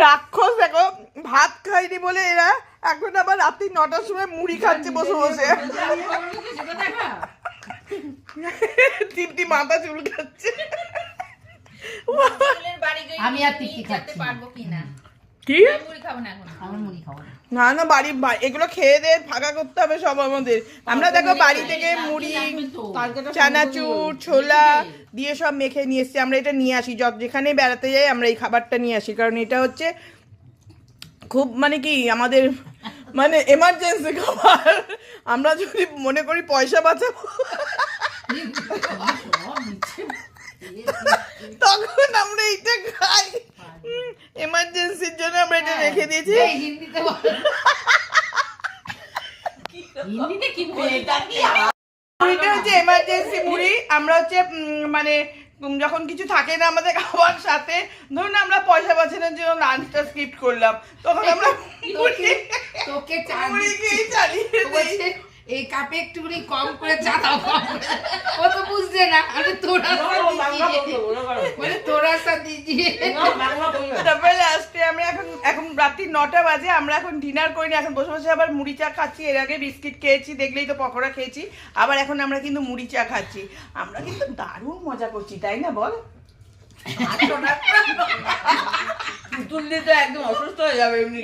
রাক্ষস দেখো, ভাত খাইনি বলে এরা এখন আবার রাত্রি 9টার সময় মুড়ি খাচ্ছে বসে বসে। তৃপ্তি মাথা চুল খাচ্ছে। আমি আর টিকি খাচ্ছি পারবো কিনা কি মুড়ি খাবো না এখন, আমার মুড়ি খাবো না। না না, বাড়ি এগুলো খেয়ে দিয়ে ফাঁকা করতে হবে সব আমাদের। আমরা দেখো বাড়ি থেকে মুড়ি, চানাচুর, ছোলা দিয়ে সব মেখে নিয়ে এসছি। আমরা এটা নিয়ে আসি, যেখানে বেড়াতে যাই আমরা এই খাবারটা নিয়ে আসি, কারণ এটা হচ্ছে খুব মানে কি আমাদের মানে এমার্জেন্সি খাবার। আমরা যদি মনে করি পয়সা বাঁচাবো তখন আমরা এটা খাই। এমার্জেন্সির জন্য আমরা এটা রেখে দিয়েছি। মুড়িটা হচ্ছে এমার্জেন্সি মুড়ি। আমরা হচ্ছে মানে যখন কিছু থাকে না আমাদের খাবার সাথে, ধরুন আমরা পয়সা বাঁচানোর জন্য লাঞ্চটা স্কিপ করলাম, তখন আমরা তোকে মুড়ি খেয়ে চালিয়ে দিই। এই কাপে একটুখানি কম করে চা দাও, ও তো বুঝছে না। আরে তোরা মানে তোরা সাথে দিয়ে তারপরে লাস্টে আমরা এখন রাত্রি 9টা বাজে, আমরা এখন ডিনার করিনি, এখন বসে বসে আবার মুড়ি চা খাচ্ছি। এর আগে বিস্কিট খেয়েছি, দেখলেই তো পকোড়া খেয়েছি, আবার এখন আমরা কিন্তু মুড়ি চা খাচ্ছি। আমরা কিন্তু দারুণ মজা করছি, তাই না বল? পুতুল দিয়ে তো একদম অসুস্থ হয়ে যাবে এমনি।